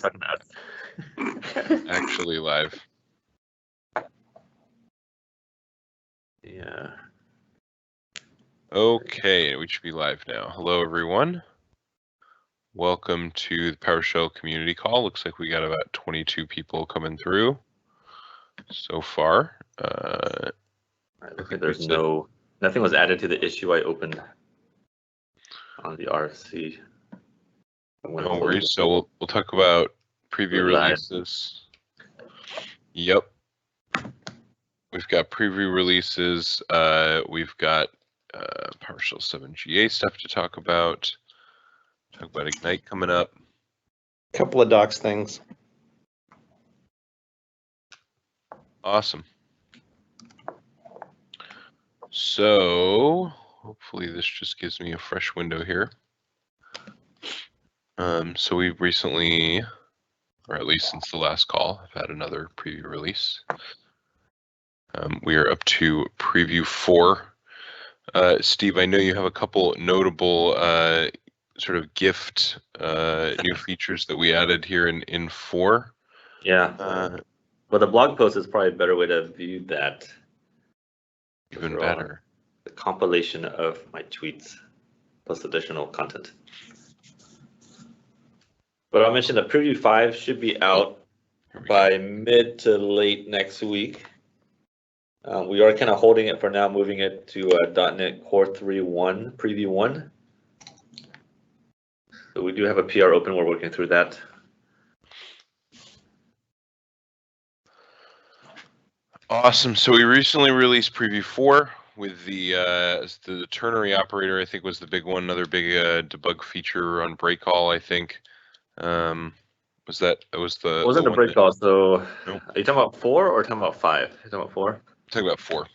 talking about. Actually live. Yeah. Okay, we should be live now. Hello, everyone. Welcome to the PowerShell community call. Looks like we got about 22 people coming through so far. Looks like there's nothing was added to the issue I opened on the RFC. No worries. So we'll talk about preview releases. Yep. We've got preview releases. We've got PowerShell 7 GA stuff to talk about. Talk about Ignite coming up. Couple of docs things. Awesome. So hopefully this just gives me a fresh window here. So we've recently, or at least since the last call, I've had another preview release. We are up to preview 4. Steve, I know you have a couple notable sort of gift new features that we added here in 4. Yeah. Well, the blog post is probably a better way to view that. Even better. The compilation of my tweets plus additional content. But I'll mention the preview 5 should be out by mid to late next week. We are kind of holding it for now, moving it to .NET Core 3.1 preview 1. So we do have a PR open. We're working through that. Awesome. So we recently released preview 4 with the ternary operator. I think was the big one. Another big debug feature on break all. I think. Was the? It wasn't the break all. So nope. Are you talking about 4 or talking about 5? You're talking about 4. I'm talking about 4.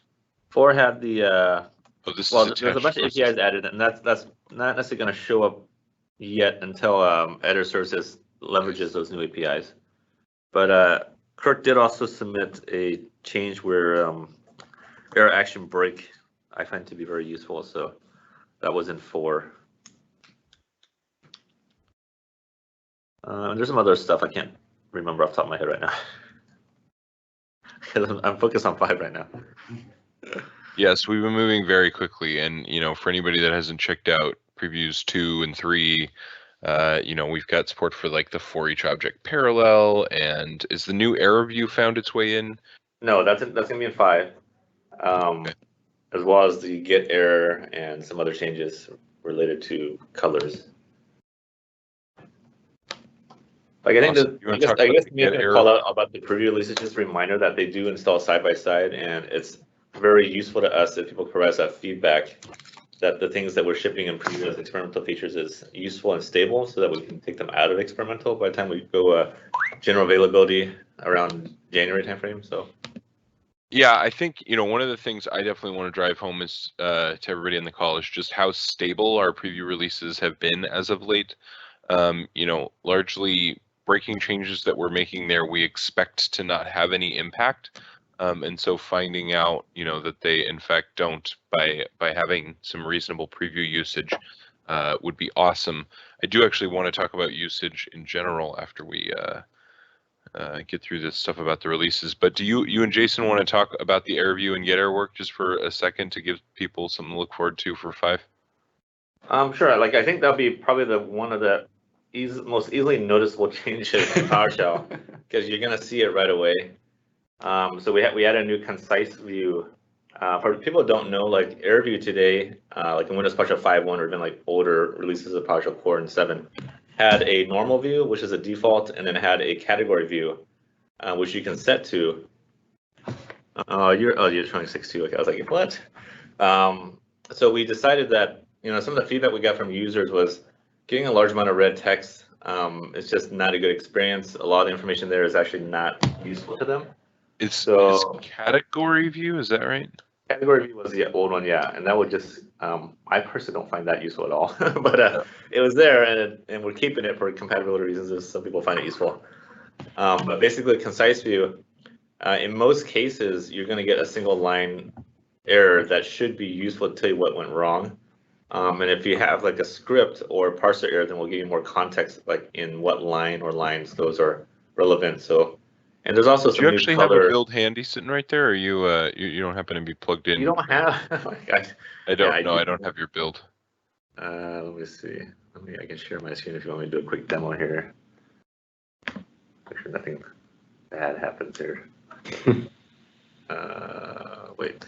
4 had the. There's a bunch of APIs added, and that's not necessarily going to show up yet until Editor Services leverages those new APIs. But Kirk did also submit a change where error action break I find to be very useful. So that was in 4. There's some other stuff I can't remember off the top of my head right now. Because I'm focused on 5 right now. Yes, we've been moving very quickly, and for anybody that hasn't checked out previews 2 and 3, we've got support for like the for each object parallel, and is the new error view found its way in? No, that's gonna be in 5, okay. As well as the get error and some other changes related to colors. Like I think awesome. I guess me to call out about the preview release is just a reminder that they do install side by side, and it's very useful to us if people provide us that feedback that the things that we're shipping in preview as experimental features is useful and stable, so that we can take them out of experimental by the time we go general availability around January timeframe. So. Yeah, I think one of the things I definitely want to drive home is to everybody in the call is just how stable our preview releases have been as of late. Largely breaking changes that we're making there, we expect to not have any impact, and so finding out that they in fact don't by having some reasonable preview usage would be awesome. I do actually want to talk about usage in general after we get through this stuff about the releases, but do you and Jason want to talk about the error view and get error work just for a second to give people something to look forward to for 5? Sure. Like I think that'll be probably one of the most easily noticeable changes in PowerShell, because you're gonna see it right away. So we had a new concise view. For people who don't know, like error view today, like in Windows PowerShell 5.1 or even like older releases of PowerShell Core and 7, had a normal view, which is a default, and then had a category view, which you can set to. You're showing 6.2. Okay, I was like, what? So we decided that some of the feedback we got from users was getting a large amount of red text. It's just not a good experience. A lot of the information there is actually not useful to them. It's category view, is that right? Category view was the old one, yeah, and that would just I personally don't find that useful at all, but it was there, and we're keeping it for compatibility reasons, as some people find it useful. But basically, concise view, in most cases, you're going to get a single line error that should be useful to tell you what went wrong. And if you have like a script or parser error, then we'll give you more context, like in what line or lines those are relevant. So, and there's also Do some you new actually have a color. build handy sitting right there, or you don't happen to be plugged in? You don't have. Oh my God. I don't know. I don't have your build. Let me see. I can share my screen if you want me to do a quick demo here. Make sure nothing bad happens here. Wait.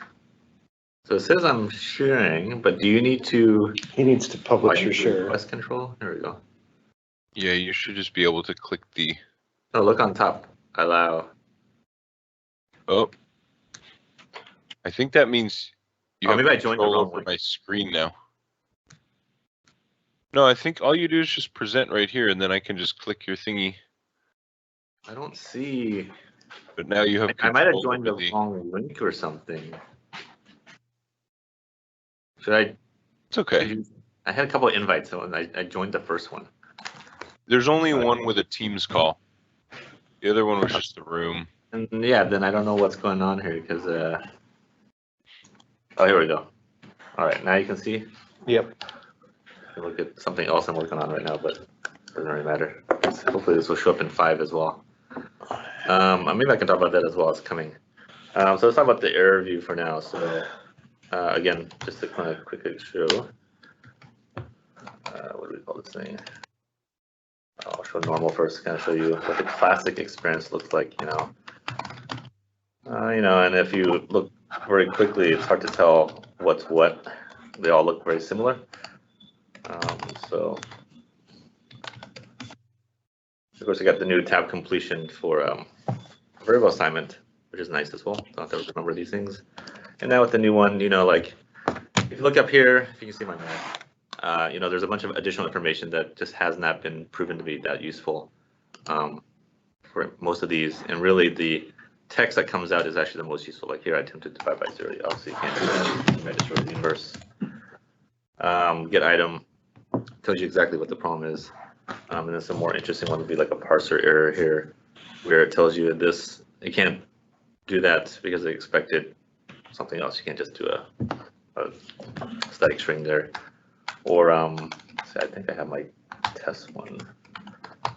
So it says I'm sharing, but do you need to? He needs to publish your share. Request control. There we go. Yeah, you should just be able to click the. Oh, look on top. Allow. Oh, I think that means you have maybe I joined the control wrong over one. my screen now. No, I think all you do is just present right here, and then I can just click your thingy. I don't see. But now you have. I might have control joined the over wrong link or something. Should I? It's okay. I had a couple of invites, so I joined the first one. There's only one with a Teams call. The other one was just the room. And yeah, then I don't know what's going on here because. Oh, here we go. All right, now you can see. Yep. Look at something else I'm working on right now, but it doesn't really matter. Hopefully this will show up in 5 as well. Maybe I can talk about that as well. It's coming. So let's talk about the error view for now. So again, just to kind of quickly show. What do we call this thing? I'll show normal first, kind of show you what the classic experience looks like. You know, and if you look very quickly, it's hard to tell what's what. They all look very similar. So of course, I got the new tab completion for variable assignment, which is nice as well. Don't have to remember these things. And now with the new one, you know, like if you look up here, if you can see my mouse, you know, there's a bunch of additional information that just has not been proven to be that useful for most of these. And really, the text that comes out is actually the most useful. Like here, I attempted to divide by 0. Obviously, you can't do that. I just wrote the inverse. Get item tells you exactly what the problem is. And then some more interesting one would be like a parser error here, where it tells you this, you can't do that because they expected something else. You can't just do a static string there. Or see, I think I have my test one.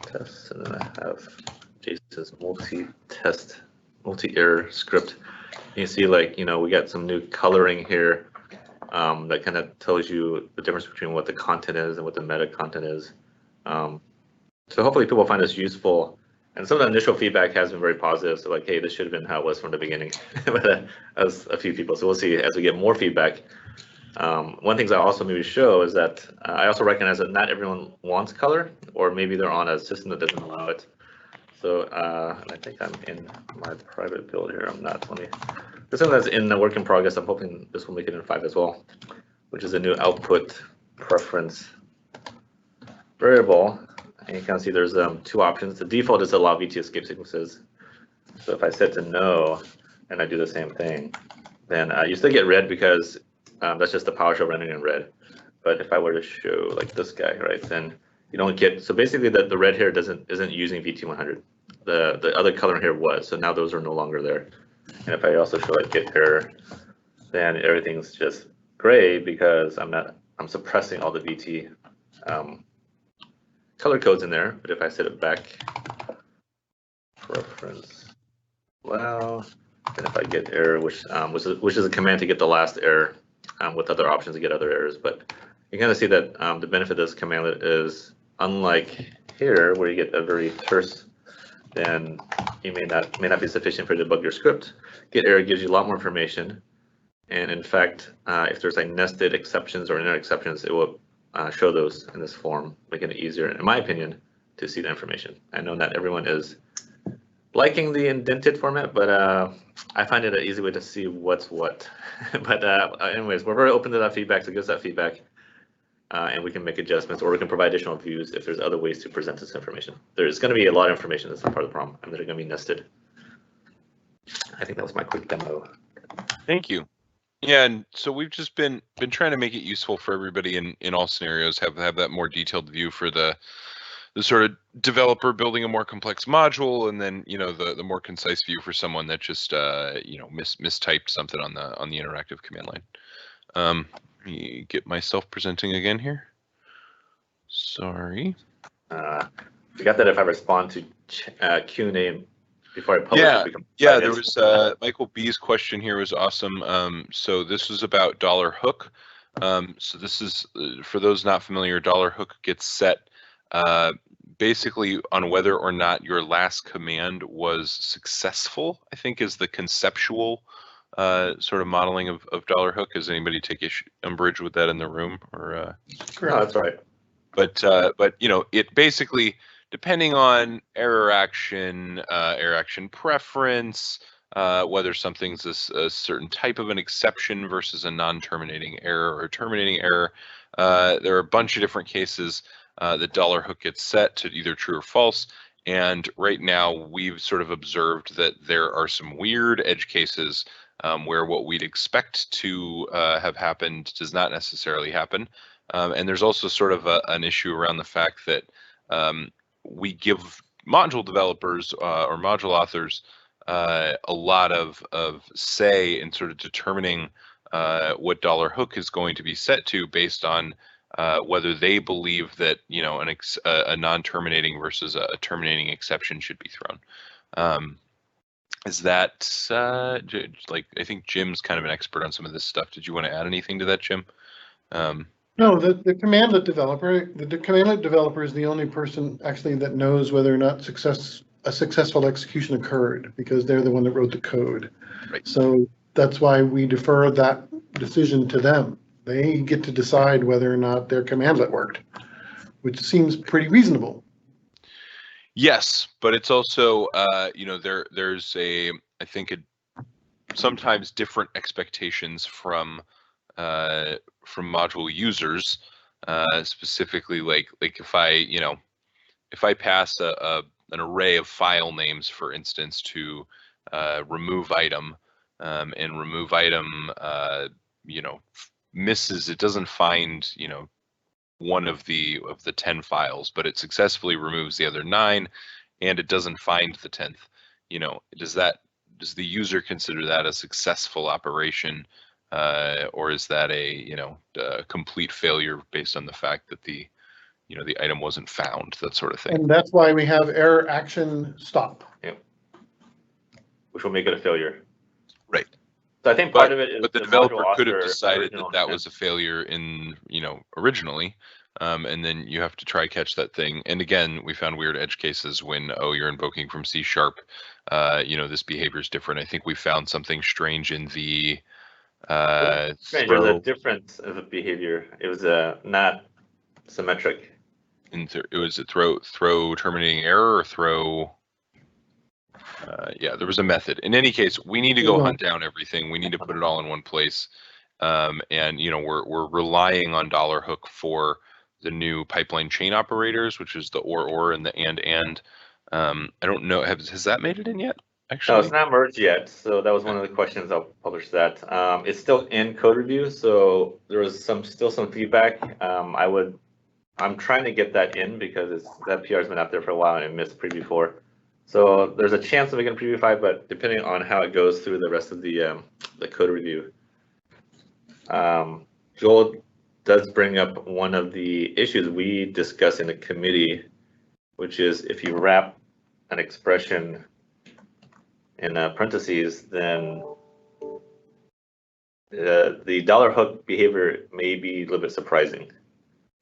Test, and then I have Jason's multi-error script. You see, like, you know, we got some new coloring here that kind of tells you the difference between what the content is and what the meta content is. So hopefully people find this useful. And some of the initial feedback has been very positive. So like, hey, this should have been how it was from the beginning. But as a few people. So we'll see as we get more feedback. One thing I also maybe show is that I also recognize that not everyone wants color, or maybe they're on a system that doesn't allow it. So and I think I'm in my private build here. I'm not. This one that's in the work in progress. I'm hoping this will make it in 5 as well, which is a new output preference variable. And you can see there's 2 options. The default is to allow VT escape sequences. So if I set to no and I do the same thing, then you still get red because that's just the PowerShell running in red. But if I were to show like this guy, right, then you don't get. So basically, the red here isn't using VT100. The other color here was. So now those are no longer there. And if I also show like get error, then everything's just gray because I'm suppressing all the VT color codes in there. But if I set it back, preference, well, then if I get error, which is a command to get the last error with other options to get other errors. But you kind of see that the benefit of this command is unlike here where you get a very terse, then you may not be sufficient for debug your script. Get error gives you a lot more information. And in fact, if there's like nested exceptions or inner exceptions, it will show those in this form, making it easier, in my opinion, to see the information. I know not everyone is liking the indented format, but I find it an easy way to see what's what. But anyways, we're very open to that feedback, so give us that feedback, and we can make adjustments, or we can provide additional views if there's other ways to present this information. There's going to be a lot of information that's part of the problem, and they're going to be nested. I think that was my quick demo. Thank you. Yeah, and so we've just been trying to make it useful for everybody in all scenarios. Have that more detailed view for the sort of developer building a more complex module, and then the more concise view for someone that just mistyped something on the interactive command line. Let me get myself presenting again here. Sorry. Forgot that if I respond to Q&A before I publish, Yeah, it becomes yeah. 5 There minutes. was Michael B's question here was awesome. So this was about $hook. So this is for those not familiar. $hook gets set basically on whether or not your last command was successful. I think is the conceptual sort of modeling of $hook. Does anybody take umbrage with that in the room? Or No, that's all right. but you know, it basically, depending on error action preference, whether something's a certain type of an exception versus a non-terminating error or a terminating error, there are a bunch of different cases that $hook gets set to either true or false. And right now, we've sort of observed that there are some weird edge cases where what we'd expect to have happened does not necessarily happen. And there's also sort of an issue around the fact that we give module developers or module authors a lot of say in sort of determining what $hook is going to be set to based on whether they believe that, you know, a non-terminating versus a terminating exception should be thrown. Is that like, I think Jim's kind of an expert on some of this stuff. Did you want to add anything to that, Jim? No, the commandlet developer, the commandlet developer is the only person actually that knows whether or not a successful execution occurred, because they're the one that wrote the code. Right. So that's why we defer that decision to them. They get to decide whether or not their commandlet worked, which seems pretty reasonable. Yes, but it's also, you know, there's I think sometimes different expectations from module users, specifically like if I pass an array of file names, for instance, to remove item, and remove item, you know, misses, it doesn't find, you know, one of the 10 files, but it successfully removes the other 9, and it doesn't find the 10th. You know, does the user consider that a successful operation, or is that a complete failure based on the fact that the item wasn't found, that sort of thing? And that's why we have error action stop. Yeah. Which will make it a failure. Right. So I think part of it is but the developer module could have author decided original that intent. was a failure originally, and then you have to try catch that thing. And again, we found weird edge cases when, oh, you're invoking from C#, this behavior is different. I think we found something strange in the Strange, there's a difference of a behavior. It was not symmetric. It was a throw terminating error or throw. Yeah, there was a method. In any case, we need to go hunt down everything. We need to put it all in one place. And we're relying on $hook for the new pipeline chain operators, which is the or and the and. I don't know. Has that made it in yet? Actually, No, it's not merged yet. So that was one of the questions. I'll publish that. It's still in code review, so there was still some feedback. I'm trying to get that in because that PR has been out there for a while and it missed preview 4. So there's a chance of making preview 5, but depending on how it goes through the rest of the code review. Joel does bring up one of the issues we discussed in the committee, which is if you wrap an expression in parentheses, then the $hook behavior may be a little bit surprising,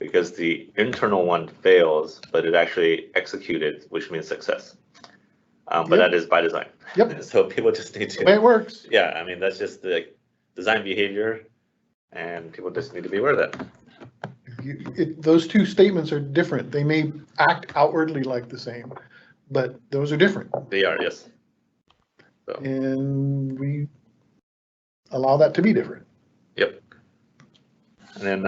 because the internal one fails, but it actually executed, which means success. But that is by design. Yep. So people just need to. The way it works. Yeah, I mean, that's just the design behavior, and people just need to be aware of that. Those two statements are different. They may act outwardly like the same, but those are different. They are, yes. So. And we allow that to be different. Yep. And then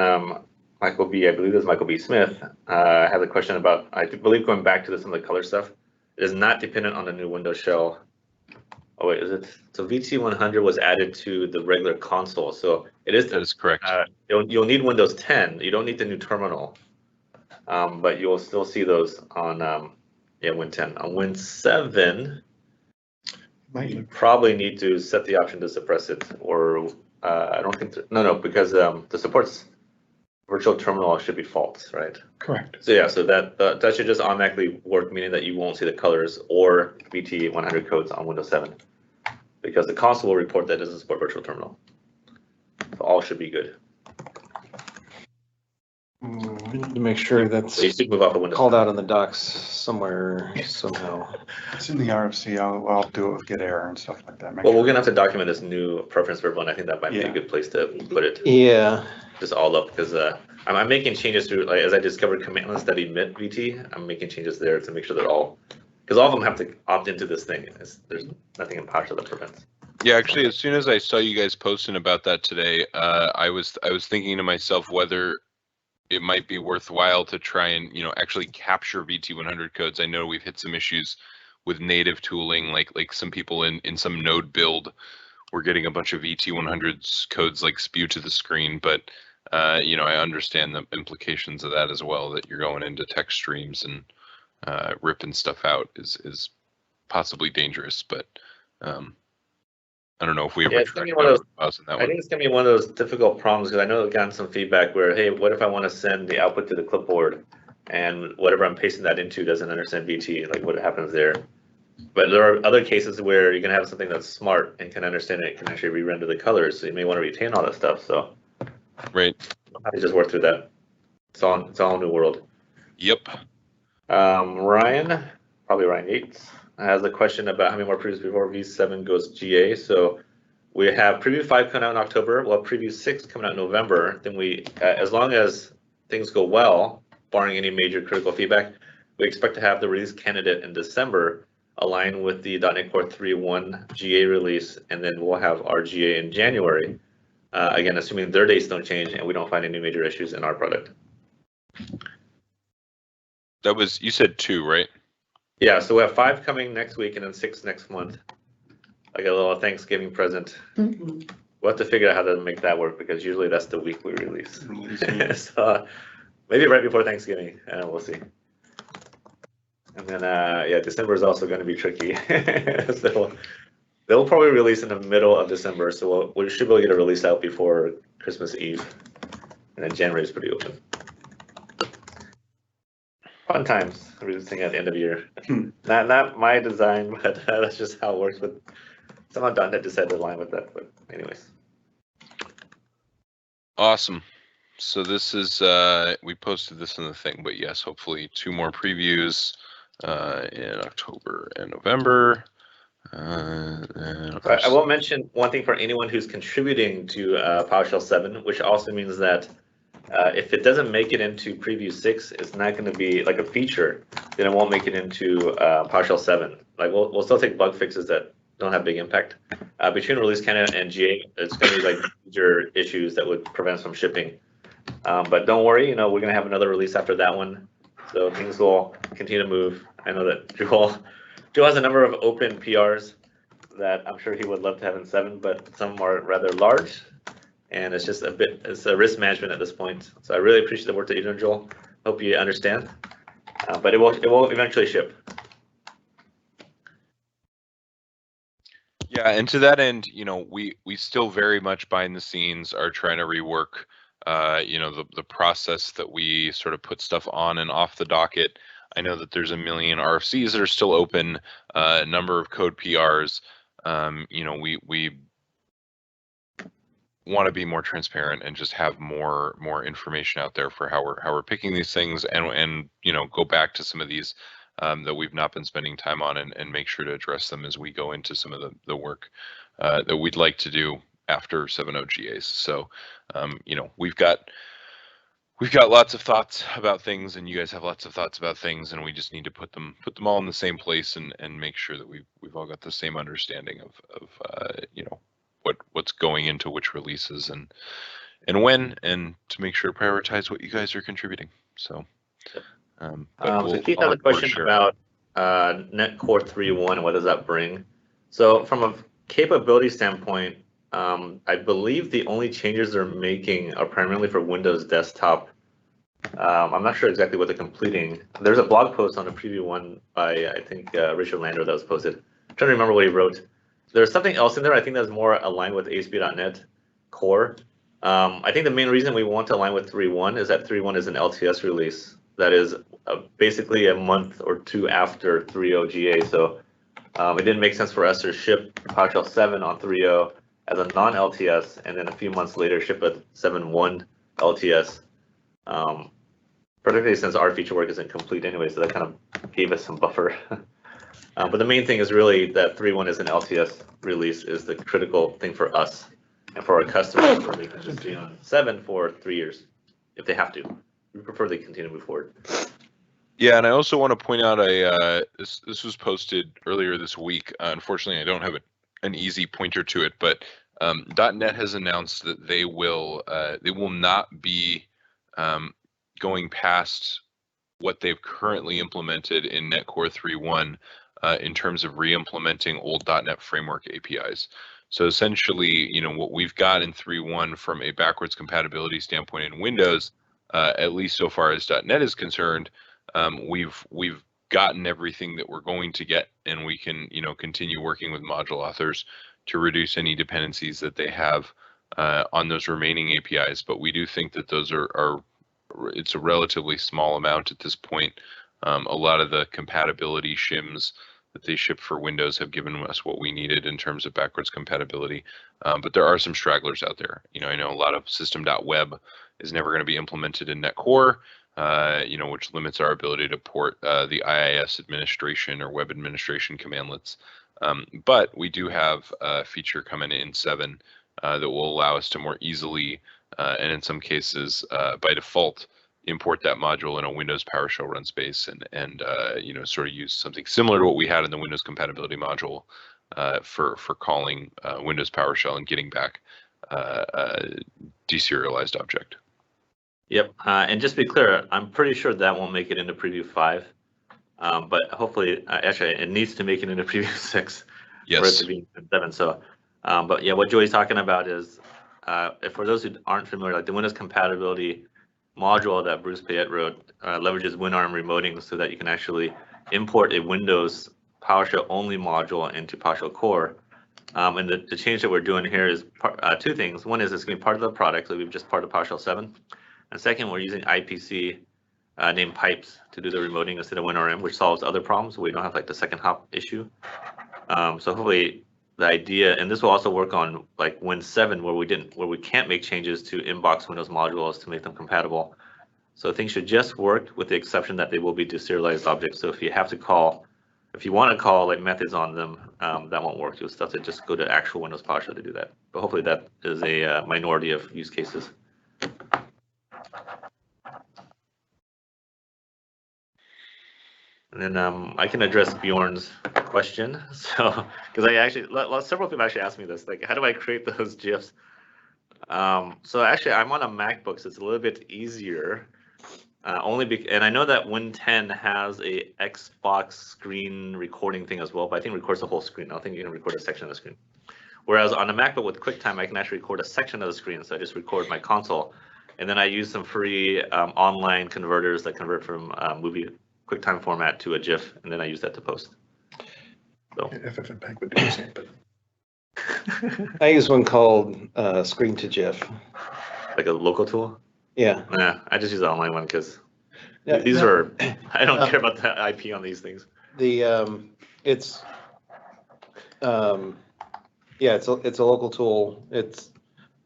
Michael B, I believe this is Michael B. Smith, has a question about, I believe, going back to some of the color stuff. It is not dependent on the new Windows shell. Oh wait, is it? So VT100 was added to the regular console. So it is. That is correct. You'll need Windows 10. You don't need the new terminal, but you'll still see those on Win 10. On Win 7, you probably need to set the option to suppress it, or I don't think, no, because the supports virtual terminal should be false, right? Correct. So yeah, so that should just automatically work, meaning that you won't see the colors or VT 100 codes on Windows 7, because the console will report that it doesn't support virtual terminal. So all should be good. We need to make sure that's So you should move off of Windows called 7. out in the docs somewhere, somehow. It's in the RFC. I'll do it with get error and stuff like that. Make Well, sure. we're gonna have to document this new preference for everyone. I think that might be a Yeah. good place to put it. Yeah, Just all up, because I'm making changes through, like, as I discovered commandlets that emit VT, I'm making changes there to make sure they're all, because all of them have to opt into this thing. There's nothing in PowerShell that prevents. Yeah, actually, as soon as I saw you guys posting about that today, I was thinking to myself whether it might be worthwhile to try and actually capture VT100 codes. I know we've hit some issues with native tooling, like some people in some node build were getting a bunch of VT100s codes like spew to the screen, but I understand the implications of that as well, that you're going into text streams and ripping stuff out is possibly dangerous, but I don't know if we ever it's tried gonna be one of those- on that I one. think it's gonna be one of those difficult problems, because I know I've gotten some feedback where, hey, what if I want to send the output to the clipboard and whatever I'm pasting that into doesn't understand VT, like what happens there? But there are other cases where you're gonna have something that's smart and can understand it, can actually re-render the colors, so you may want to retain all that stuff, so Right. we'll have to just work through that. It's all a new world. Yep. Ryan, probably Ryan Yates, has a question about how many more previews before V7 goes GA. So we have preview 5 coming out in October. We'll have preview 6 coming out in November. Then we, as long as things go well, barring any major critical feedback, we expect to have the release candidate in December align with the .NET Core 3.1 GA release, and then we'll have our GA in January. Again, assuming their dates don't change and we don't find any major issues in our product. That was, you said 2, right? Yeah, so we have 5 coming next week and then 6 next month. Like a little Thanksgiving present. We'll have to figure out how to make that work, because usually that's the week we release. So maybe right before Thanksgiving, we'll see. And then, yeah, December is also going to be tricky. So they'll probably release in the middle of December, so we should be able to get a release out before Christmas Eve. And then January is pretty open. Fun times releasing at the end of the year. Not my design, but that's just how it works. With somehow .NET decided to align with that. But anyways, Awesome. So this is, we posted this in the thing, but yes, hopefully 2 more previews in October and November. And I will mention one thing for anyone who's contributing to PowerShell 7, which also means that if it doesn't make it into preview 6, it's not going to be like a feature, then it won't make it into PowerShell 7. Like we'll still take bug fixes that don't have big impact. Between release candidate and GA, it's going to be like major issues that would prevent us from shipping. But don't worry, we're going to have another release after that one, so things will continue to move. I know that Joel has a number of open PRs that I'm sure he would love to have in 7, but some are rather large. And it's just it's a risk management at this point. So I really appreciate the work that you're doing, Joel. Hope you understand. But it will eventually ship. yeah, and to that end, we still very much behind the scenes are trying to rework, the process that we sort of put stuff on and off the docket. I know that there's a million RFCs that are still open, a number of code PRs. We want to be more transparent and just have more information out there for how we're picking these things, and go back to some of these that we've not been spending time on, and make sure to address them as we go into some of the work that we'd like to do after 7.0 GAs. So we've got lots of thoughts about things, and you guys have lots of thoughts about things, and we just need to put them all in the same place and make sure that we've all got the same understanding of what's going into which releases and when, and to make sure to prioritize what you guys are contributing. So, So Keith has a question about .NET Core 3.1 and what does that bring. So from a capability standpoint, I believe the only changes they're making are primarily for Windows Desktop. I'm not sure exactly what they're completing. There's a blog post on the preview one by, I think, Richard Lander that was posted. I'm trying to remember what he wrote. There's something else in there, I think that's more aligned with ASP.NET. Core. I think the main reason we want to align with 3.1 is that 3.1 is an LTS release that is basically a month or two after 3.0 GA. So it didn't make sense for us to ship PowerShell 7 on 3.0 as a non-LTS, and then a few months later ship a 7.1 LTS. Particularly since our feature work isn't complete anyway, so that kind of gave us some buffer. But the main thing is really that 3.1 is an LTS release is the critical thing for us and for our customers, where they can just be on 7 for 3 years if they have to. We prefer they continue to move forward. Yeah, and I also want to point out this was posted earlier this week. Unfortunately, I don't have an easy pointer to it, but .NET has announced that they will not be going past what they've currently implemented in NET Core 3.1 in terms of re-implementing old .NET Framework APIs. So essentially, what we've got in 3.1 from a backwards compatibility standpoint in Windows, at least so far as .NET is concerned, we've gotten everything that we're going to get, and we can continue working with module authors to reduce any dependencies that they have on those remaining APIs. But we do think that those are it's a relatively small amount at this point. A lot of the compatibility shims that they ship for Windows have given us what we needed in terms of backwards compatibility. But there are some stragglers out there. I know a lot of system.web is never going to be implemented in NET Core, which limits our ability to port the IIS administration or web administration commandlets. But we do have a feature coming in 7 that will allow us to more easily, and in some cases by default, import that module in a Windows PowerShell run space and sort of use something similar to what we had in the Windows compatibility module for calling Windows PowerShell and getting back a deserialized object. Yep, and just to be clear, I'm pretty sure that won't make it into Preview 5, but hopefully, actually, it needs to make it into Preview 6 for it to be in 7. So, but yeah, what Joey's talking about is, for those who aren't familiar, like the Windows compatibility module that Bruce Payette wrote leverages WinArm Remoting so that you can actually import a Windows PowerShell only module into PowerShell Core. And the change that we're doing here is two things. One is it's going to be part of the product, so we've just part of PowerShell 7. And second, we're using IPC named pipes to do the remoting instead of WinRM, which solves other problems. So we don't have like the second hop issue. So hopefully the idea, and this will also work on like Win 7 where we can't make changes to inbox Windows modules to make them compatible. So things should just work with the exception that they will be deserialized objects. So if you want to call like methods on them, that won't work. You'll have to just go to actual Windows PowerShell to do that. But hopefully that is a minority of use cases. And then I can address Bjorn's question. So, because several people actually asked me this, like, how do I create those GIFs? So actually, I'm on a MacBook, so it's a little bit easier. And I know that Win 10 has a Xbox screen recording thing as well, but I think it records the whole screen. I don't think you can record a section of the screen. Whereas on a MacBook with QuickTime, I can actually record a section of the screen. So I just record my console, and then I use some free online converters that convert from movie QuickTime format to a GIF, and then I use that to post. So FFmpeg would do the same, but I use one called Screen to GIF. like a local tool. Yeah. Nah, I just use the online one because Yeah, these are. I don't care about the IP on these things. It's a local tool. I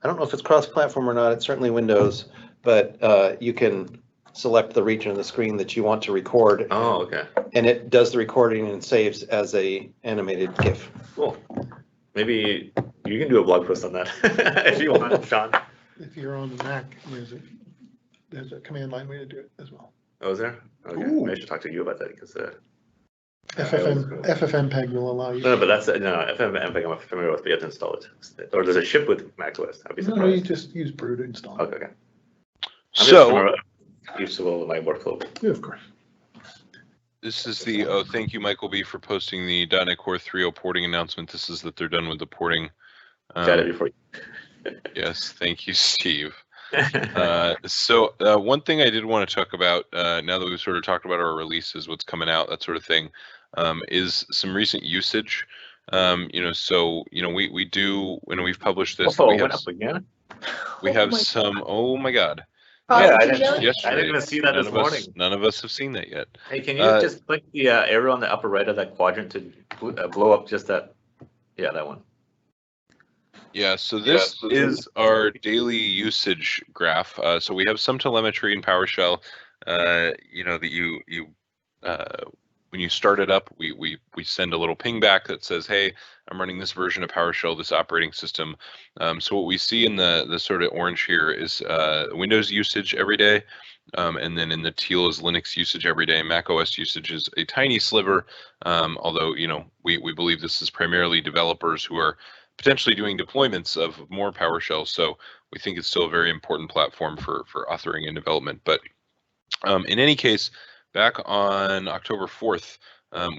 don't know if it's cross-platform or not. It's certainly Windows, but you can select the region of the screen that you want to record. Oh, okay. And it does the recording and saves as a animated GIF. Cool. Maybe you can do a blog post on that if you want, Sean. if you're on the Mac, there's a command line way to do it as well. Oh, is there? Okay. Ooh. I should talk to you about that because. FFmpeg will allow you. No, but that's FFmpeg I'm familiar with, but you have to install it. Or does it ship with macOS? I'd be surprised. No, you just use brew to install it. Okay. So Useful in my workflow. Yeah, of course. this is thank you, Michael B, for posting the .NET Core 3.0 porting announcement. This is that they're done with the porting. Got it before you. Yes, thank you, Steve. So one thing I did want to talk about now that we've sort of talked about our releases, what's coming out, that sort of thing, is some recent usage. We do when we've published this. Oh, it went up again? We have some, oh my God. Yeah, I Just didn't yesterday. even see that this morning. None of us have seen that yet. Hey, can you just click the arrow on the upper right of that quadrant to blow up just that? Yeah, that one. Yeah, so this is our daily usage graph. So we have some telemetry in PowerShell. You know that you when you start it up, we send a little ping back that says, "Hey, I'm running this version of PowerShell, this operating system." So what we see in the sort of orange here is Windows usage every day, and then in the teal is Linux usage every day. Mac OS usage is a tiny sliver, although you know we believe this is primarily developers who are potentially doing deployments of more PowerShell. So we think it's still a very important platform for authoring and development. But in any case, back on October 4th,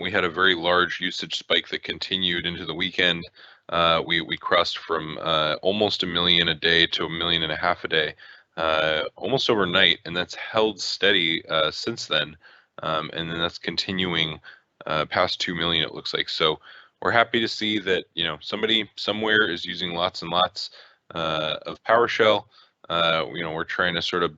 we had a very large usage spike that continued into the weekend. We crossed from almost 1 million a day to 1.5 million a day, almost overnight, and that's held steady since then. And then that's continuing past 2 million, it looks like. So we're happy to see that, you know, somebody somewhere is using lots and lots of PowerShell. You know, we're trying to sort of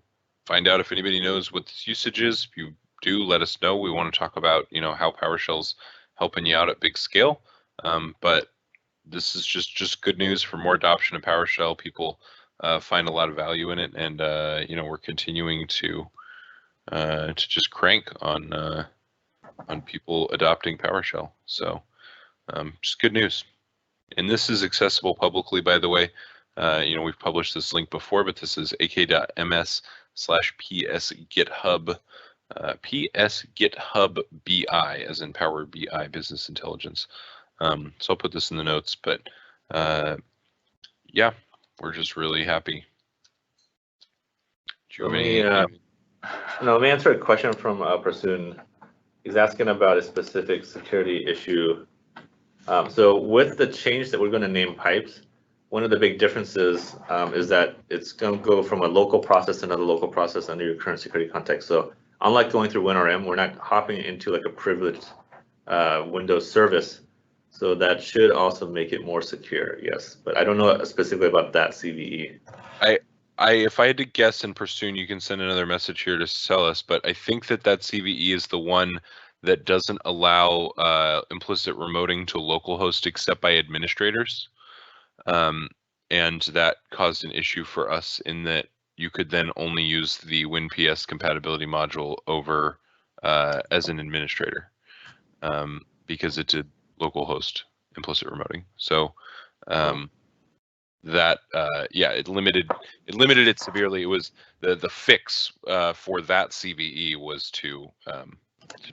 find out if anybody knows what this usage is. If you do, let us know. We want to talk about, you know, how PowerShell's helping you out at big scale. But this is just good news for more adoption of PowerShell. People find a lot of value in it, and you know, we're continuing to just crank on people adopting PowerShell. So just good news. And this is accessible publicly, by the way. You know, we've published this link before, but this is ak.ms/psgithub, psgithub.bi, as in Power BI, Business Intelligence. So I'll put this in the notes, but yeah, we're just really happy. Do you have any? No, let me answer a question from Prasoon. He's asking about a specific security issue. So with the change that we're going to name pipes, one of the big differences is that it's going to go from a local process to another local process under your current security context. So unlike going through WinRM, we're not hopping into like a privileged Windows service. So that should also make it more secure, yes. But I don't know specifically about that CVE. If I had to guess and pursue, you can send another message here to tell us, but I think that CVE is the one that doesn't allow implicit remoting to localhost except by administrators. And that caused an issue for us in that you could then only use the WinPS compatibility module over as an administrator because it did localhost implicit remoting. So that yeah, it limited it severely. It was the fix for that CVE was to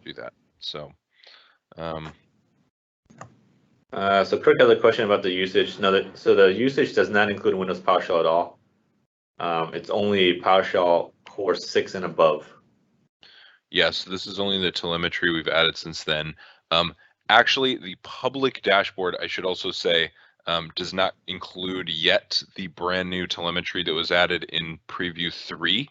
do that. So so Kirk has a question about the usage. No, so the usage does not include Windows PowerShell at all. It's only PowerShell Core 6 and above. Yes, this is only the telemetry we've added since then. Actually, the public dashboard, I should also say, does not include yet the brand new telemetry that was added in Preview 3.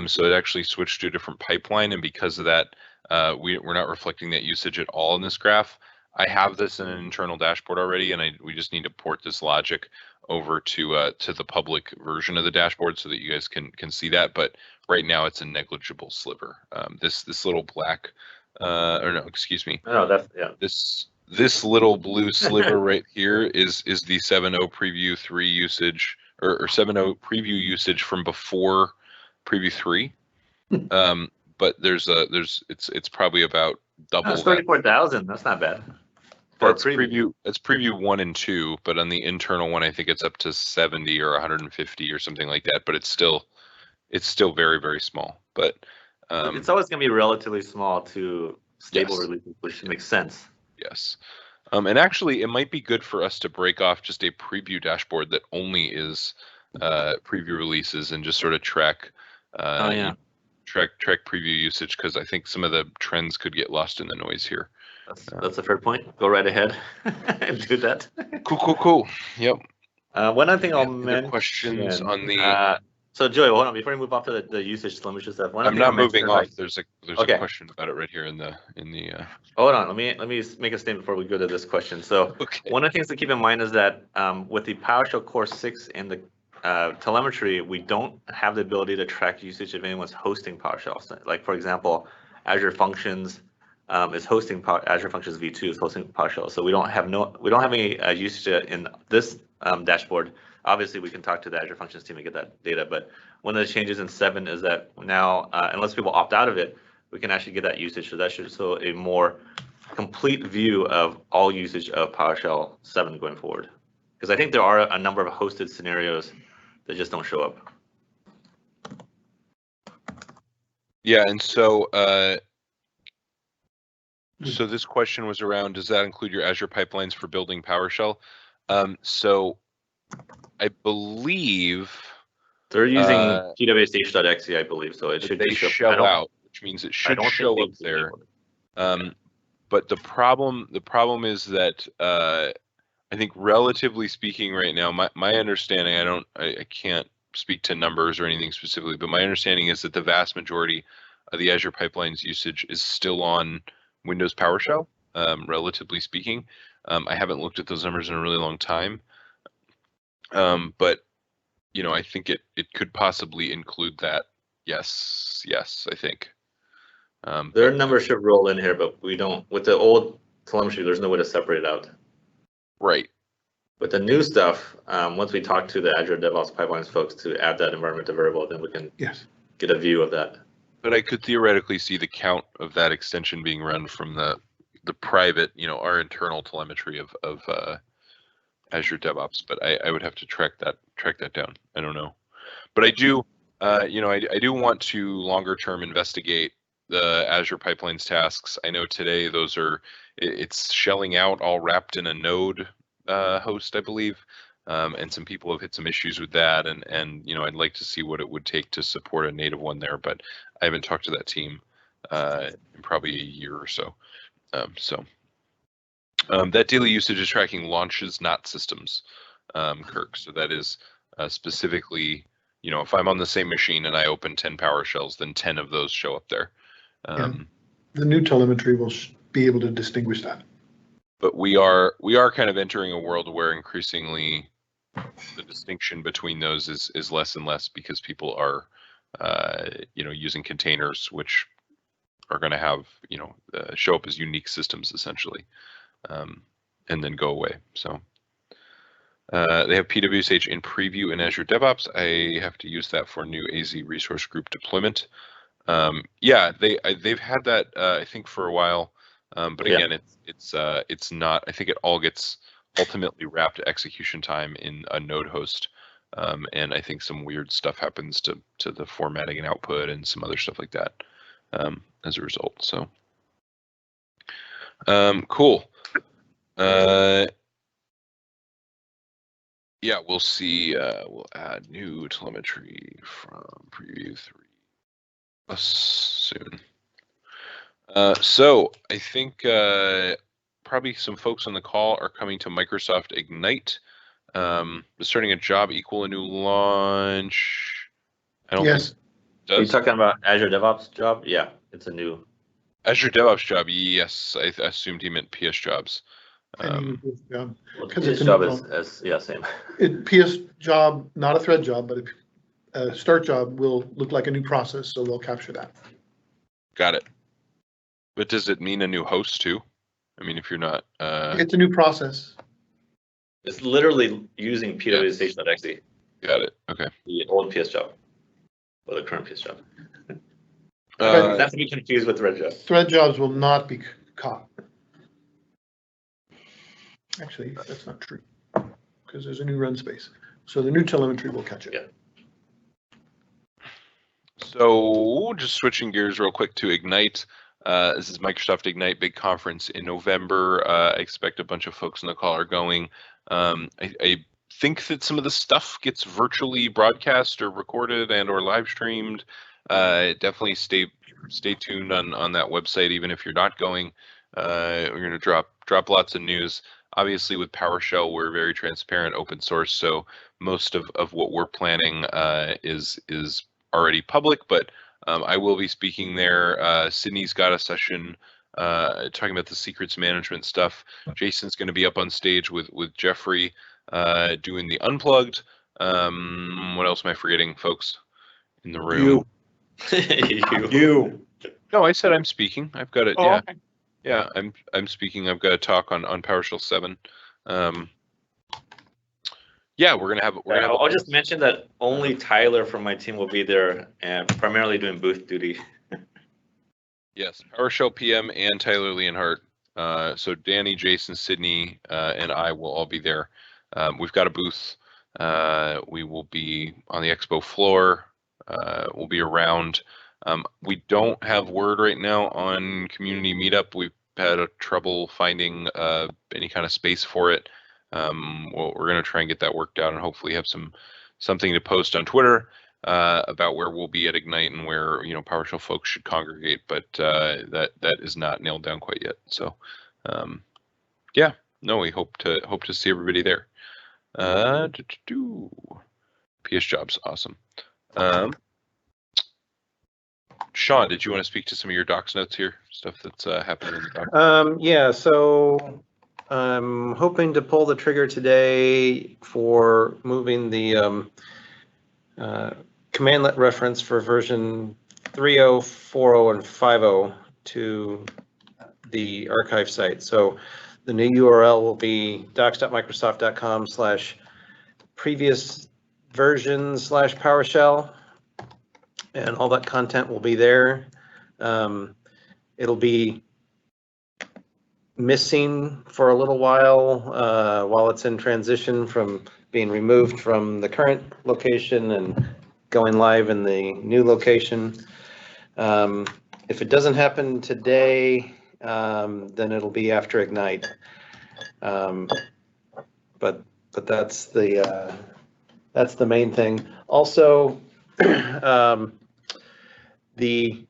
So it actually switched to a different pipeline, and because of that, we're not reflecting that usage at all in this graph. I have this in an internal dashboard already, and we just need to port this logic over to the public version of the dashboard so that you guys can see that. But right now, it's a negligible sliver. This little black, or no, excuse me. No, that's yeah. This little blue sliver right here is the 7.0 Preview 3 usage, or 7.0 Preview usage from before Preview 3. But it's probably about double. That's 34,000. That's not bad. That's preview. It's Preview 1 and 2, but on the internal one, I think it's up to 70 or 150 or something like that. But it's still very, very small. But it's always going to be relatively small to stable releases, which makes sense. Yes. And actually, it might be good for us to break off just a preview dashboard that only is preview releases and just sort of track track preview usage, because I think some of the trends could get lost in the noise here. That's a fair point. Go right ahead and do that. Cool. Yep. One other thing I'll mention. Questions on the. So Joey, hold on before we move off to the usage telemetry stuff. I'm not moving off. There's a question about it right here in the. Hold on. Let me make a statement before we go to this question. So one of the things to keep in mind is that with the PowerShell Core 6 and the telemetry, we don't have the ability to track usage if anyone's hosting PowerShell. So, like for example, Azure Functions is hosting Azure Functions v2 is hosting PowerShell. So we don't have any usage in this dashboard. Obviously, we can talk to the Azure Functions team and get that data. But one of the changes in 7 is that now, unless people opt out of it, we can actually get that usage. So that should show a more complete view of all usage of PowerShell 7 going forward. Because I think there are a number of hosted scenarios that just don't show up. Yeah, and so so this question was around, does that include your Azure pipelines for building PowerShell? So I believe they're using pwsh.exe, I believe, so it should they show out, which means it should show up there. But the problem is that I think relatively speaking right now, my understanding, I can't speak to numbers or anything specifically, but my understanding is that the vast majority of the Azure Pipelines usage is still on Windows PowerShell, relatively speaking. I haven't looked at those numbers in a really long time, but you know, I think it could possibly include that. Yes, I think. Their numbers should roll in here, but we don't. With the old telemetry, there's no way to separate it out. Right. With the new stuff, once we talk to the Azure DevOps Pipelines folks to add that environmental variable, then we can get a view of that. But I could theoretically see the count of that extension being run from the private, you know, our internal telemetry of Azure DevOps. But I would have to track that down. I don't know. But I do, you know, I do want to longer term investigate the Azure Pipelines tasks. I know today it's shelling out all wrapped in a node host, I believe, and some people have hit some issues with that, and you know, I'd like to see what it would take to support a native one there, but I haven't talked to that team in probably a year or so. That daily usage is tracking launches, not systems, Kirk. So that is specifically, you know, if I'm on the same machine and I open 10 PowerShells, then 10 of those show up there. The new telemetry will be able to distinguish that. But we are kind of entering a world where increasingly the distinction between those is less and less, because people are you know, using containers, which are going to have, you know, show up as unique systems essentially, and then go away. So they have PWSH in preview in Azure DevOps. I have to use that for new AZ resource group deployment. Yeah, they've had that I think for a while, but again, it's not. I think it all gets ultimately wrapped to execution time in a node host, and I think some weird stuff happens to the formatting and output and some other stuff like that as a result. So cool. Yeah, we'll see. We'll add new telemetry from preview 3 soon. So I think probably some folks on the call are coming to Microsoft Ignite. Starting a job equal a new launch. I don't think it does. Are you talking about Azure DevOps Job? Yeah, it's a new. Azure DevOps Job, yes. I assumed he meant PS Jobs. PS Job is same. PS Job, not a thread job, but a start job will look like a new process, so they'll capture that. Got it. But does it mean a new host too? I mean, if you're not... It's a new process. It's literally using pwsh.exe. Got it. Okay. The old PS Job. Or the current PS Job. Not to be confused with thread jobs. Thread jobs will not be caught. Actually, that's not true, because there's a new run space. So the new telemetry will catch it. Yeah. So just switching gears real quick to Ignite. This is Microsoft Ignite big conference in November. I expect a bunch of folks on the call are going. I think that some of the stuff gets virtually broadcast or recorded and or live streamed. Definitely stay tuned on that website, even if you're not going. We're going to drop lots of news. Obviously, with PowerShell, we're very transparent, open source, so most of what we're planning is already public, but I will be speaking there. Sydney's got a session talking about the secrets management stuff. Jason's going to be up on stage with Jeffrey doing the Unplugged. What else am I forgetting, folks in the room? You. No, I said I'm speaking. I've got it. Oh, Yeah, okay. yeah. I'm speaking. I've got a talk on PowerShell 7. Yeah, we're gonna have. I'll just mention that only Tyler from my team will be there and primarily doing booth duty. Yes, PowerShell PM and Tyler Leonhardt. So Danny, Jason, Sydney, and I will all be there. We've got a booth. We will be on the expo floor. We'll be around. We don't have word right now on community meetup. We've had a trouble finding any kind of space for it. Well, we're going to try and get that worked out and hopefully have something to post on Twitter about where we'll be at Ignite and where PowerShell folks should congregate, but that is not nailed down quite yet. So yeah, no, we hope to see everybody there. PS Jobs, awesome. Sean, did you want to speak to some of your docs notes here, stuff that's happening in the doc? Yeah, so I'm hoping to pull the trigger today for moving the commandlet reference for version 3.0, 4.0, and 5.0 to the archive site. So the new URL will be docs.microsoft.com/previous version/PowerShell, and all that content will be there. It'll be missing for a little while it's in transition from being removed from the current location and going live in the new location. If it doesn't happen today, then it'll be after Ignite. But that's the main thing. Also, the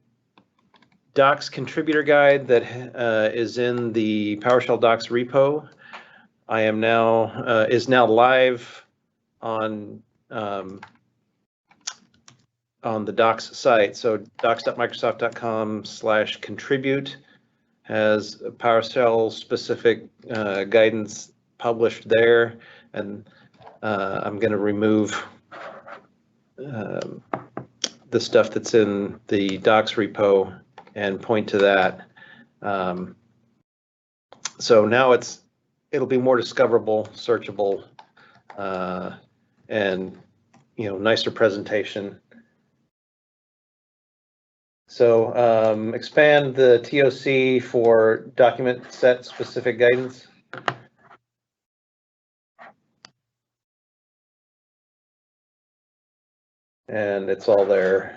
Docs contributor guide that is in the PowerShell Docs repo, is now live on the Docs site. So docs.microsoft.com/contribute has PowerShell specific guidance published there, and I'm going to remove the stuff that's in the Docs repo and point to that. So now it'll be more discoverable, searchable, and nicer presentation. So expand the TOC for document set specific guidance. And it's all there.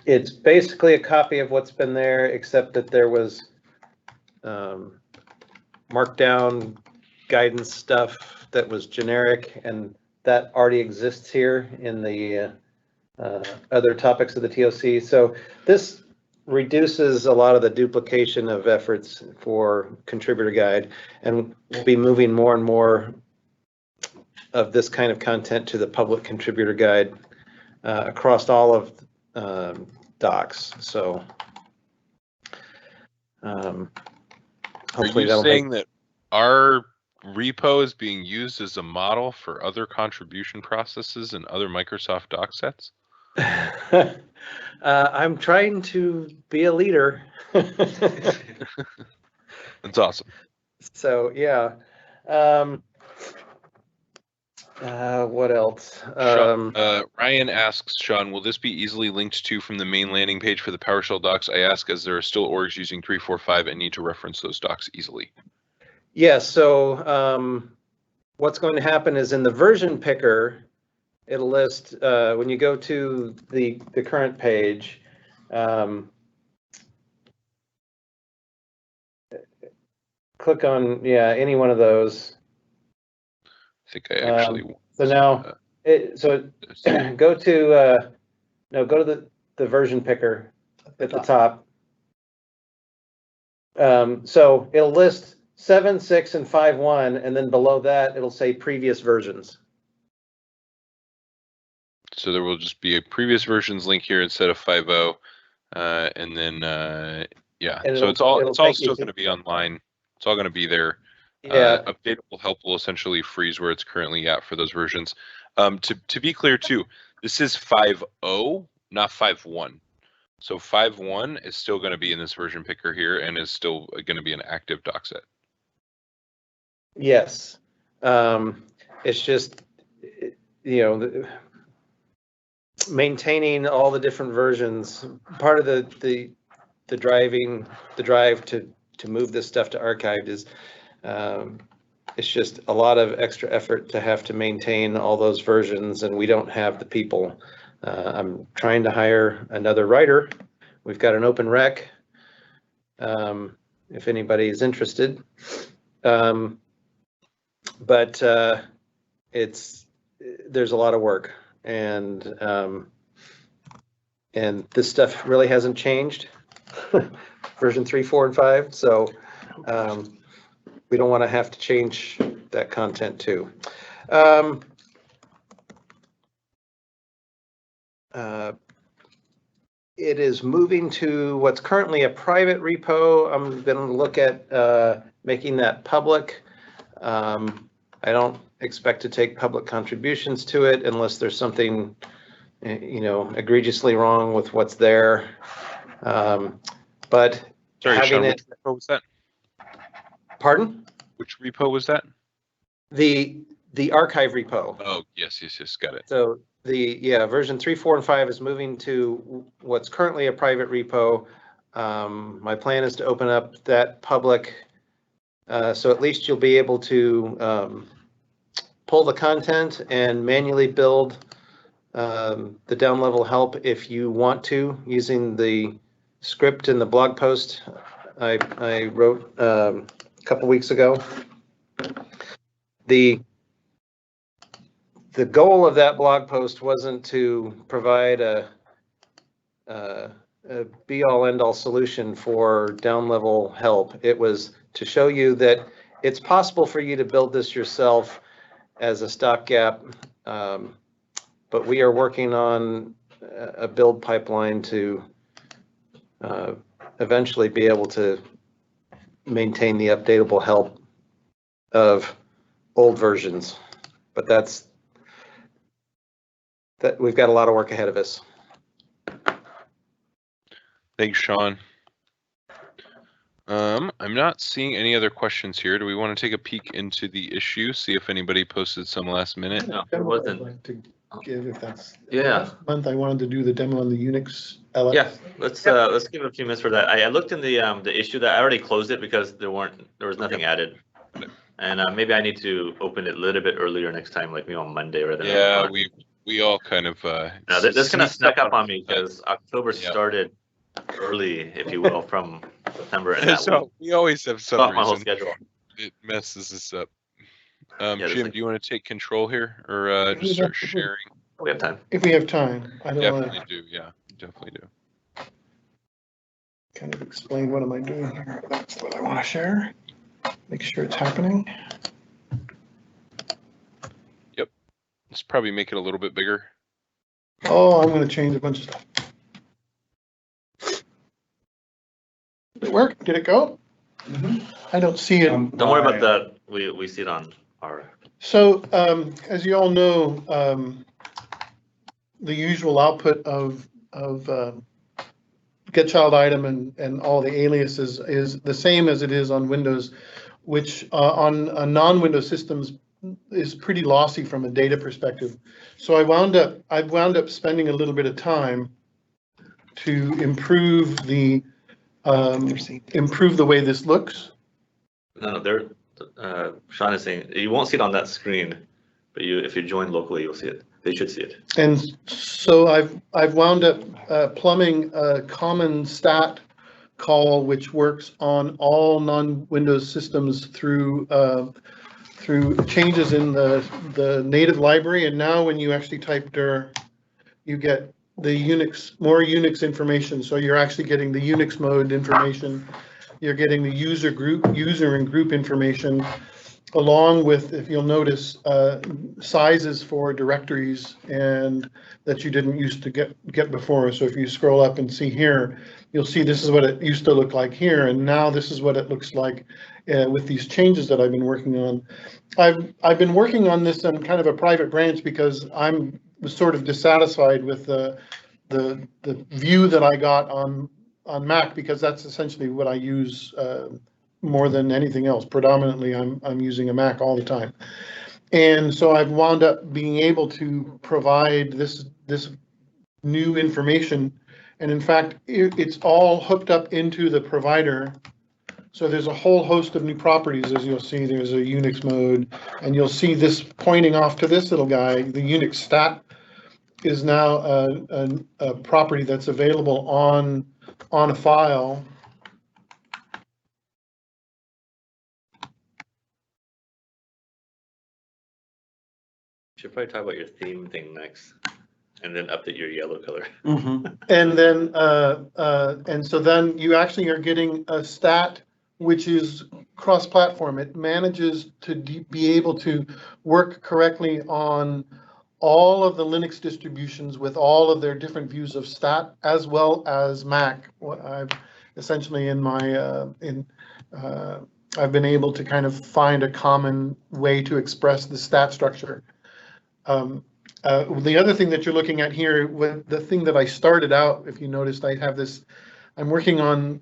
It's basically a copy of what's been there, except that there was markdown guidance stuff that was generic, and that already exists here in the other topics of the TOC. So this reduces a lot of the duplication of efforts for contributor guide, and we'll be moving more and more of this kind of content to the public contributor guide across all of docs. So hopefully that'll saying that our repo is being used as a model for other contribution processes and other Microsoft doc sets? I'm trying to be a leader. That's awesome. So yeah. What else? Ryan asks, Sean, will this be easily linked to from the main landing page for the PowerShell docs? I ask as there are still orgs using 3.4.5 and need to reference those docs easily. Yes, so what's going to happen is in the version picker, it'll list, when you go to the current page, click on, any one of those. I think I actually. So now, go to the version picker at the top. So it'll list 7, 6, and 5.1, and then below that it'll say previous versions. So there will just be a previous versions link here instead of 5.0, and then yeah. And so it's all still going to be online. It's all going to be there. Yeah. Updatable help will essentially freeze where it's currently at for those versions. To be clear too, this is 5.0, not 5.1. So 5.1 is still going to be in this version picker here and is still going to be an active doc set. Yes. It's just, maintaining all the different versions. Part of the drive to move this stuff to archived is, it's just a lot of extra effort to have to maintain all those versions, and we don't have the people. I'm trying to hire another writer. We've got an open rec, if anybody is interested. But there's a lot of work, and this stuff really hasn't changed. Version 3, 4, and 5. So we don't want to have to change that content too. It is moving to what's currently a private repo. I'm going to look at making that public. I don't expect to take public contributions to it unless there's something, egregiously wrong with what's there. But sorry, having Sean, it. which repo was that? Pardon? Which repo was that? The archive repo. Oh, yes, got it. So version 3, 4, and 5 is moving to what's currently a private repo. My plan is to open up that public, so at least you'll be able to pull the content and manually build the down level help if you want to, using the script in the blog post I wrote a couple weeks ago. The goal of that blog post wasn't to provide a be-all end-all solution for down-level help. It was to show you that it's possible for you to build this yourself as a stopgap, but we are working on a build pipeline to eventually be able to maintain the updatable help of old versions. But we've got a lot of work ahead of us. Thanks, Sean. I'm not seeing any other questions here. Do we want to take a peek into the issue, see if anybody posted some last minute? No, there wasn't. I'd like to give, if that's. Yeah. Last month I wanted to do the demo on the Unix LS. Yeah, let's give it a few minutes for that. I looked in the issue that I already closed it because there was nothing added. And maybe I need to open it a little bit earlier next time, like maybe on Monday rather than. Yeah, we all kind of. Now, this kind of snuck up on me because October started early, if you will, from September. And so we always have some off my whole reason. schedule. It messes us up. Yeah, Jim, do you want to take control here, or just start sharing? We have time. If we have time, I don't want Definitely to do. Yeah, definitely do. kind of explain what am I doing here. That's what I want to share. Make sure it's happening. Let's probably make it a little bit bigger. Oh, I'm going to change a bunch of stuff. Did it work? Did it go? I don't see it. Don't worry about that. We see it on our. So, as you all know, the usual output of get child item and all the aliases is the same as it is on Windows, which on non-Windows systems is pretty lossy from a data perspective. So I wound up spending a little bit of time to improve the way this looks. No, Sean is saying you won't see it on that screen, but if you join locally, you'll see it. They should see it. And so I've wound up plumbing a common stat call which works on all non-Windows systems through changes in the native library. And now when you actually type dir, you get the more Unix information. So you're actually getting the Unix mode information. You're getting the user and group information. along with, if you'll notice, sizes for directories and that you didn't used to get before. So if you scroll up and see here, you'll see this is what it used to look like here, and now this is what it looks like with these changes that I've been working on. I've been working on this on kind of a private branch because I'm sort of dissatisfied with the view that I got on Mac, because that's essentially what I use more than anything else. Predominantly, I'm using a Mac all the time, and so I've wound up being able to provide this new information, and in fact, it's all hooked up into the provider. So there's a whole host of new properties, as you'll see. There's a Unix mode, and you'll see this pointing off to this little guy. The Unix stat is now a property that's available on a file. Should probably talk about your theme thing next, and then update your yellow color. And then, and so then you actually are getting a stat which is cross-platform. It manages to be able to work correctly on all of the Linux distributions with all of their different views of stat, as well as Mac. I've essentially in my I've been able to kind of find a common way to express the stat structure. The other thing that you're looking at here, the thing that I started out, if you noticed, I have this, I'm working on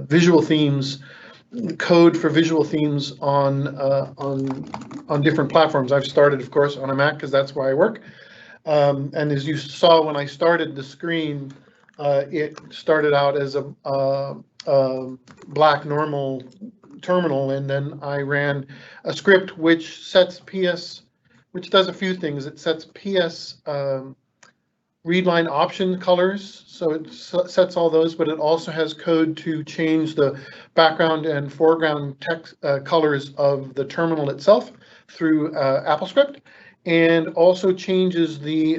visual themes, code for visual themes on different platforms. I've started, of course, on a Mac because that's where I work. And as you saw when I started the screen, it started out as a black normal terminal, and then I ran a script which sets PS, which does a few things. It sets PS readline option colors, so it sets all those, but it also has code to change the background and foreground text colors of the terminal itself through AppleScript, and also changes the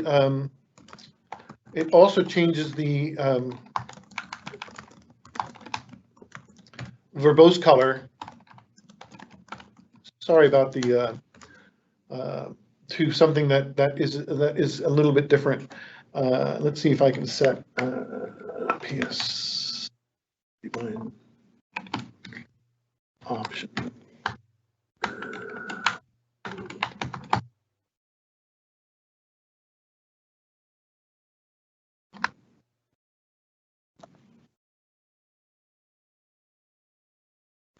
verbose color. Sorry about the to something that is a little bit different. Let's see if I can set PS readline option.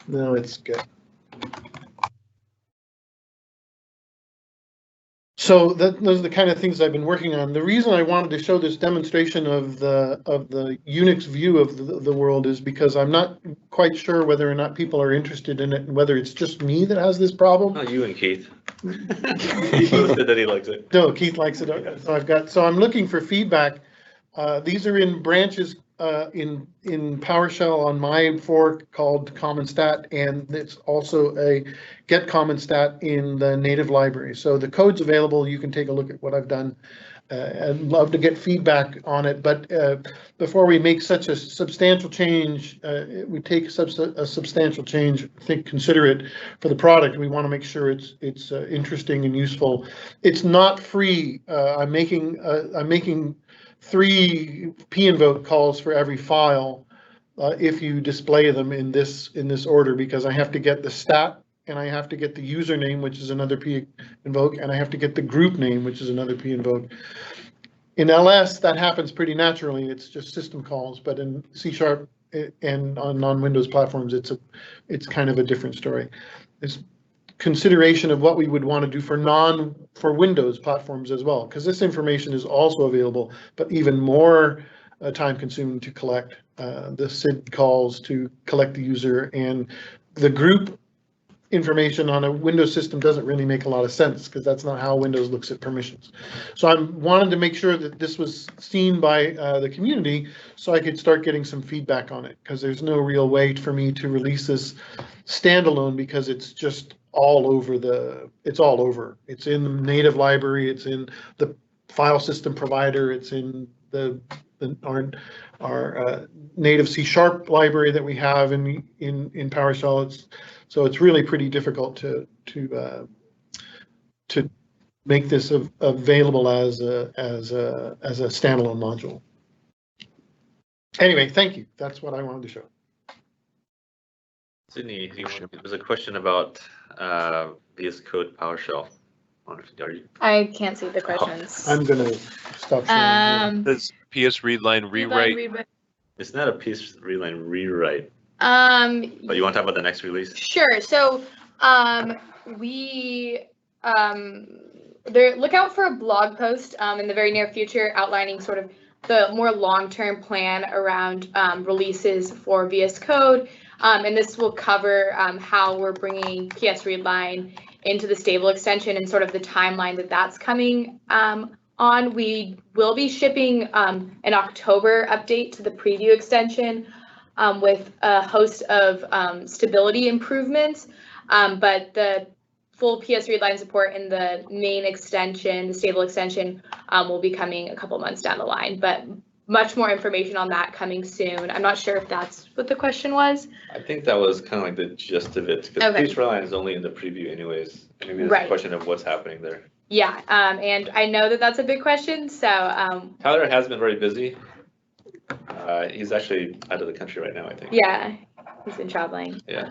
No, it's good. So those are the kind of things I've been working on. The reason I wanted to show this demonstration of the Unix view of the world is because I'm not quite sure whether or not people are interested in it, and whether it's just me that has this problem. Not you and Keith. He posted that he likes it. No, Keith likes it. So I'm looking for feedback. These are in branches in PowerShell on my fork called common stat, and it's also a get common stat in the native library. So the code's available. You can take a look at what I've done. I'd love to get feedback on it, but before we make such a substantial change, we take a substantial change, consider it for the product. We want to make sure it's interesting and useful. It's not free. I'm making 3 pinvoke calls for every file if you display them in this order, because I have to get the stat, and I have to get the username, which is another pinvoke, and I have to get the group name, which is another pinvoke. In LS, that happens pretty naturally. It's just system calls, but in C# and on non-Windows platforms, it's kind of a different story. It's consideration of what we would want to do for Windows platforms as well, because this information is also available, but even more time-consuming to collect. The SID calls to collect the user, and the group information on a Windows system doesn't really make a lot of sense, because that's not how Windows looks at permissions. So I wanted to make sure that this was seen by the community, so I could start getting some feedback on it, because there's no real way for me to release this standalone, because it's just all over it's in the native library, it's in the file system provider, it's in our native C# library that we have in PowerShell. So it's really pretty difficult make this available as a standalone module. Anyway, thank you. That's what I wanted to show. Sydney, there's a question about VS Code PowerShell. I can't see the questions. I'm gonna stop sharing. This PS readline rewrite. It's not a piece readline rewrite. But you want to talk about the next release? Sure. So look out for a blog post in the very near future outlining sort of the more long-term plan around releases for VS Code. And this will cover how we're bringing PS readline into the stable extension and sort of the timeline that that's coming on. We will be shipping an October update to the preview extension with a host of stability improvements, but the full PS readline support in the main extension, the stable extension, will be coming a couple months down the line, but much more information on that coming soon. I'm not sure if that's what the question was. I think that was kind of like the gist of it, because PS readline is only in the preview anyways. Maybe there's a question of what's happening there. Yeah, and I know that that's a big question, so. Tyler has been very busy. He's actually out of the country right now, I think. Yeah, he's been traveling. Yeah.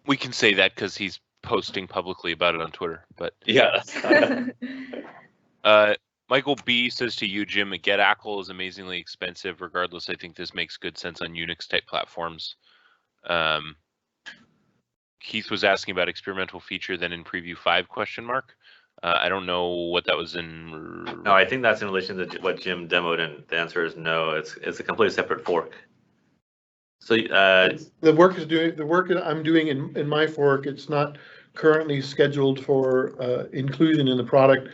We can say that because he's posting publicly about it on Twitter, but. Yeah. Michael B says to you, Jim, GetAckle is amazingly expensive. Regardless, I think this makes good sense on Unix type platforms. Keith was asking about experimental feature then in preview 5 ? I don't know what that was in. No, I think that's in relation to what Jim demoed, and the answer is no. It's a completely separate fork. So the work that I'm doing in my fork, it's not currently scheduled for inclusion in the product.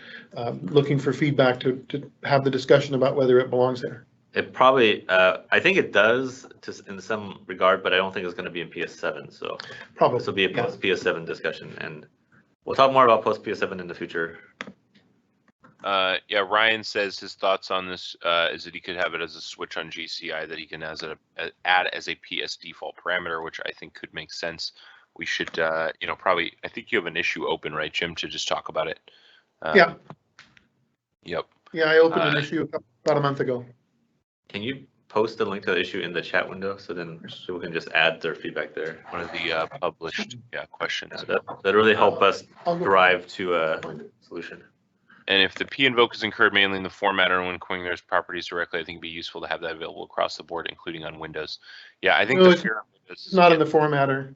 Looking for feedback to have the discussion about whether it belongs there. It probably, I think it does in some regard, but I don't think it's going to be in PS7. So probably this will be a post PS7 discussion, and we'll talk more about post PS7 in the future. Yeah, Ryan says his thoughts on this is that he could have it as a switch on GCI that he can add as a PS default parameter, which I think could make sense. We should, probably. I think you have an issue open, right, Jim, to just talk about it. Yeah. Yep. Yeah, I opened an issue about a month ago. Can you post the link to the issue in the chat window so then people can just add their feedback there? One of the published questions. That really help us drive to a solution. And if the P invoke is incurred mainly in the formatter and when querying those properties directly, I think it'd be useful to have that available across the board, including on Windows. Yeah, I think it's not in the formatter.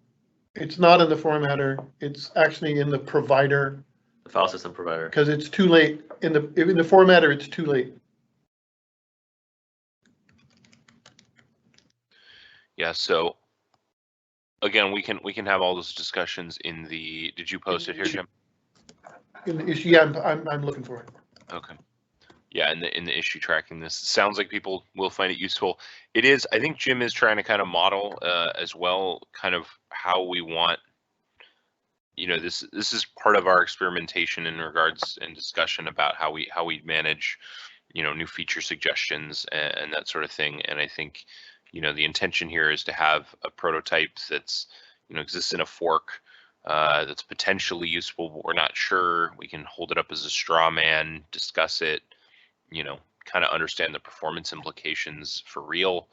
It's not in the formatter. It's actually in the provider. The file system provider. Because it's too late. In the formatter, it's too late. Yeah, so again, we can have all those discussions in the. Did you post it here, Jim? In the issue, yeah, I'm looking for it. Okay. Yeah, in the issue tracking, this sounds like people will find it useful. It is. I think Jim is trying to kind of model as well, kind of how we want. This is part of our experimentation in regards and discussion about how we manage, new feature suggestions and that sort of thing. And I think, the intention here is to have a prototype that's, exists in a fork that's potentially useful, but we're not sure. We can hold it up as a straw man, discuss it, kind of understand the performance implications for real.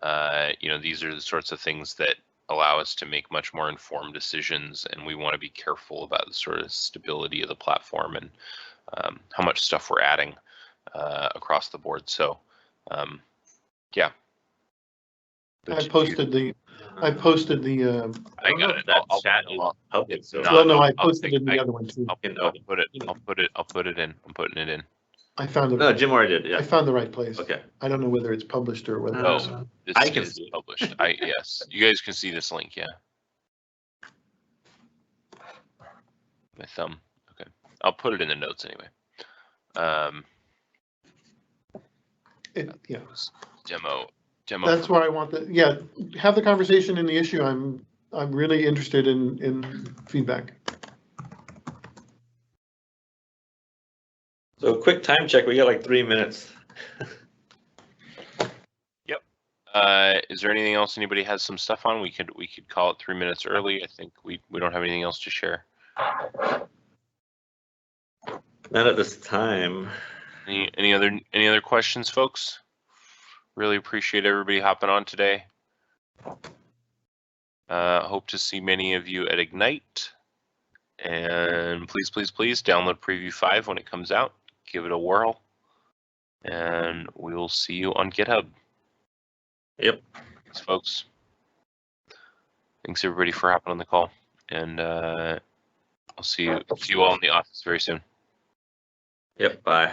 These are the sorts of things that allow us to make much more informed decisions, and we want to be careful about the sort of stability of the platform and how much stuff we're adding across the board. So, yeah. I posted the. I got it. That chat is public. So no, I posted it in the other one too. I'll put it in. I'm putting it in. I found it. No, Jim already did. Yeah. I found the right place. Okay. I don't know whether it's published or whether it's. This I can is see it. published. Yes, you guys can see this link. Yeah. My thumb. Okay. I'll put it in the notes anyway. Yeah. Demo. That's why I want have the conversation in the issue. I'm really interested in feedback. So quick time check. We got like 3 minutes. Yep. Is there anything else anybody has some stuff on? We could call it 3 minutes early. I think we don't have anything else to share. Not at this time. Any other questions, folks? Really appreciate everybody hopping on today. Hope to see many of you at Ignite. And please download Preview 5 when it comes out. Give it a whirl. And we will see you on GitHub. Yep. Thanks, folks. Thanks everybody for hopping on the call. And I'll see you all in the office very soon. Yep. Bye.